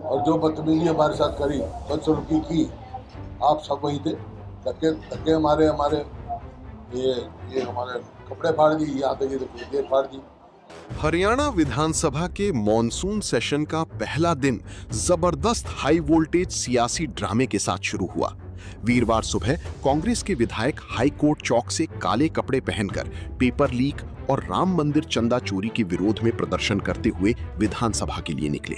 और जो बदतमीजी हमारे साथ करी, बदसलूकी की, आप सब वहीं थे। धक्के धक्के हमारे हमारे ये हमारे कपड़े फाड़ दी, यहाँ तक ये गेट फाड़ दी। हरियाणा विधानसभा के मॉनसून सेशन का पहला दिन जबरदस्त हाई वोल्टेज सियासी ड्रामे के साथ शुरू हुआ। वीरवार सुबह कांग्रेस के विधायक हाई कोर्ट चौक से काले कपड़े पहनकर पेपर लीक और राम मंदिर चंदा चोरी के विरोध में प्रदर्शन करते हुए विधानसभा के लिए निकले।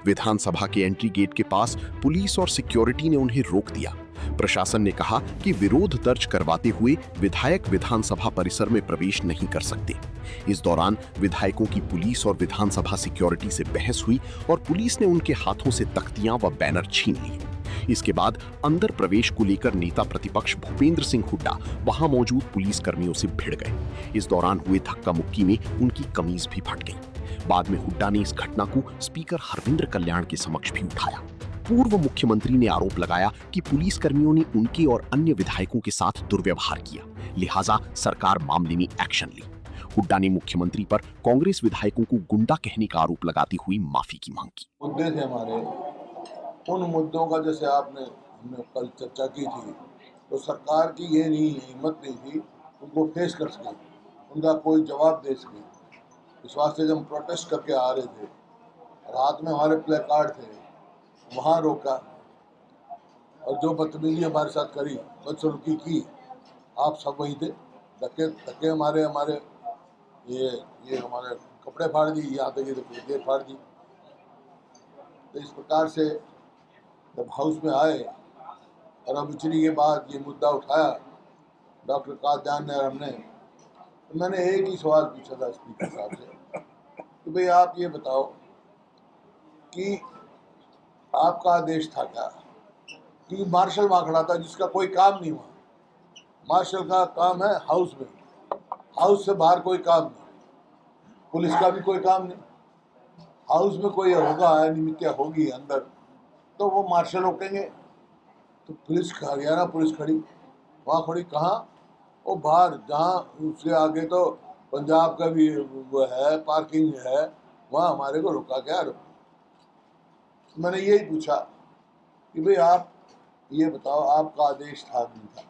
विधानसभा के एंट्री गेट के पास पुलिस और सिक्योरिटी ने उन्हें रोक दिया। प्रशासन ने कहा कि विरोध दर्ज करवाते हुए विधायक विधानसभा परिसर में प्रवेश नहीं कर सकते। इस दौरान विधायकों की पुलिस और विधानसभा सिक्योरिटी से बहस हुई और पुलिस ने उनके हाथों से तख्तियां व बैनर छीन लिए। इसके बाद अंदर प्रवेश को लेकर नेता प्रतिपक्ष भूपेंद्र सिंह हुड्डा वहां मौजूद पुलिस कर्मियों से भिड़ गए। इस दौरान हुए धक्का मुक्की में उनकी कमीज भी फट गई। बाद में हुड्डा ने इस घटना को स्पीकर हरविंद्र कल्याण के समक्ष भी उठाया। पूर्व मुख्यमंत्री ने आरोप लगाया कि पुलिस कर्मियों ने उनके और अन्य विधायकों के साथ दुर्व्यवहार किया, लिहाजा सरकार मामले में एक्शन ली। हुड्डा ने मुख्यमंत्री पर कांग्रेस विधायकों को गुंडा कहने का आरोप लगाती हुई माफी की मांग की। मुद्दे थे हमारे, उन मुद्दों का जैसे हमने कल चर्चा की थी, तो सरकार की ये नहीं हिम्मत नहीं थी उनको फेस कर सके, उनका कोई जवाब दे सके। इस वास्ते जब हम प्रोटेस्ट करके आ रहे थे, रात में हमारे प्ले कार्ड थे, वहाँ रोका और जो बदतमीजी हमारे साथ करी, बदसलूकी की, आप सब वहीं थे। धक्के धक्के हमारे हमारे ये हमारे कपड़े फाड़ दी, यहाँ तक ये गेट फाड़ दी। तो इस प्रकार से जब हाउस में आए और अभिचरी के बाद ये मुद्दा उठाया डॉक्टर कादयान ने और हमने, तो मैंने एक ही सवाल पूछा था स्पीकर साहब से कि भाई आप ये बताओ कि आपका आदेश था क्या? क्योंकि मार्शल वहाँ खड़ा था जिसका कोई काम नहीं हुआ। मार्शल का काम है हाउस में, हाउस से बाहर कोई काम नहीं, पुलिस का भी कोई काम नहीं। हाउस में कोई होगा, अनियमितता होगी अंदर, तो वो मार्शल रोकेंगे। तो पुलिस, हरियाणा पुलिस खड़ी, वहाँ खड़ी कहाँ? वो बाहर, जहाँ उसके आगे तो पंजाब का भी वो है, पार्किंग है, वहाँ हमारे को रुका क्या? मैंने यही पूछा कि भाई आप ये बताओ आपका आदेश था नहीं था?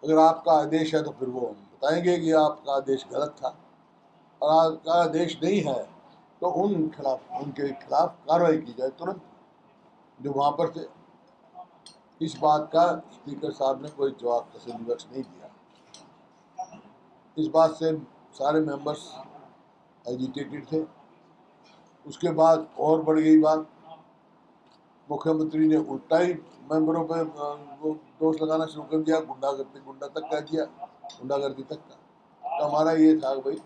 अगर आपका आदेश है तो फिर वो बताएंगे कि आपका आदेश गलत था, और आपका आदेश नहीं है तो उनके खिलाफ कार्रवाई की जाए तुरंत, जो वहाँ पर थे। इस बात का स्पीकर साहब ने कोई जवाब तसल्ली बख्श नहीं दिया। इस बात से सारे मेंबर्स एजिटेटेड थे। उसके बाद और बढ़ गई बात, मुख्यमंत्री ने उल्टा ही मेंबरों पे वो दोष लगाना शुरू कर दिया, गुंडा तक कह दिया, गुंडागर्दी तक का। तो हमारा ये था भाई,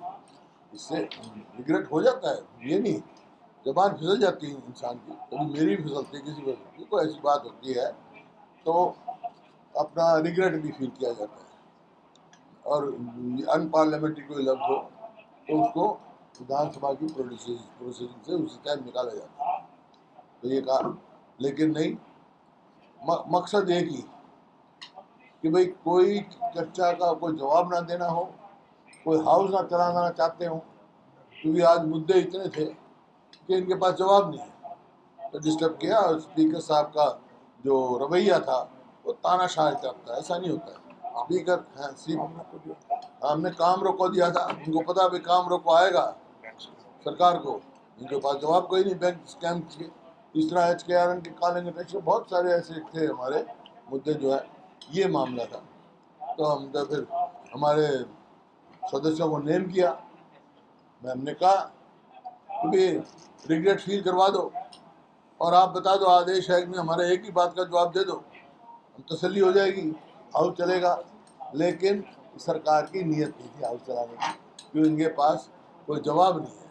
इससे रिग्रेट हो जाता है, ये नहीं, जबान फिसल जाती है इंसान की, कभी मेरी भी फिसलती है, किसी की कोई ऐसी बात होती है तो अपना रिग्रेट भी फील किया जाता है। और अनपार्लियामेंट्री कोई लफ्ज हो तो उसको विधानसभा की प्रोसीडिंग से उसी टाइम निकाला जाता है। तो ये कहा, लेकिन नहीं, मकसद एक ही कि भाई कोई चर्चा का कोई जवाब ना देना हो, कोई हाउस ना चलाना चाहते हो, क्योंकि आज मुद्दे इतने थे कि इनके पास जवाब नहीं है। तो डिस्टर्ब किया, और स्पीकर साहब का जो रवैया था वो तानाशाह टाइप था, ऐसा नहीं होता है। स्पीकर हमने काम रोको दिया था, उनको पता भी काम रोको आएगा सरकार को, इनके पास जवाब कोई नहीं। बैंक स्कैम किए, इस तरह HKRN के काले नोटिस, बहुत सारे ऐसे थे हमारे मुद्दे जो है, ये मामला था। तो हम तो फिर हमारे सदस्यों को नेम किया, हमने कहा कि रिग्रेट फील करवा दो और आप बता दो आदेश है कि हमारे एक ही बात का जवाब दे दो, हम तसल्ली हो जाएगी, हाउस चलेगा। लेकिन सरकार की नीयत नहीं थी हाउस चलाने की, क्योंकि इनके पास कोई जवाब नहीं है।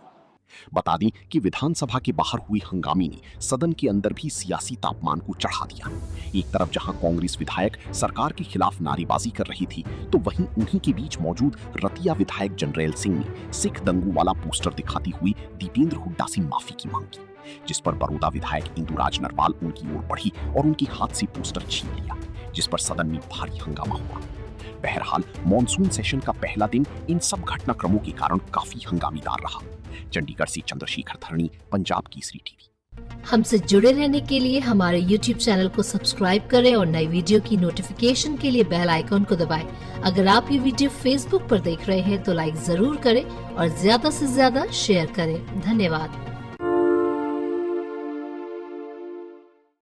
बता दें कि विधानसभा के बाहर हुई हंगामे ने सदन के अंदर भी सियासी तापमान को चढ़ा दिया। एक तरफ जहां कांग्रेस विधायक सरकार के खिलाफ नारेबाजी कर रही थी, तो वहीं उन्हीं के बीच मौजूद रतिया विधायक जनरैल सिंह ने सिख दंगू वाला पोस्टर दिखाती हुई दीपेंद्र हुड्डा से माफी की मांग की, जिस पर बड़ौदा विधायक इंदुराज नरवाल उनकी ओर बढ़ी और उनके हाथ से पोस्टर छीन लिया, जिस पर सदन में भारी हंगामा हुआ। बहरहाल मॉनसून सेशन का पहला दिन इन सब घटनाक्रमों के कारण काफी हंगामेदार रहा। चंडीगढ़ से चंद्रशेखर धरणी, पंजाब केसरी टीवी। हमसे जुड़े रहने के लिए हमारे YouTube चैनल को सब्सक्राइब करें और नई वीडियो की नोटिफिकेशन के लिए बेल आइकॉन को दबाएं। अगर आप ये वीडियो Facebook पर देख रहे हैं तो लाइक जरूर करें और ज्यादा से ज्यादा शेयर करें। धन्यवाद।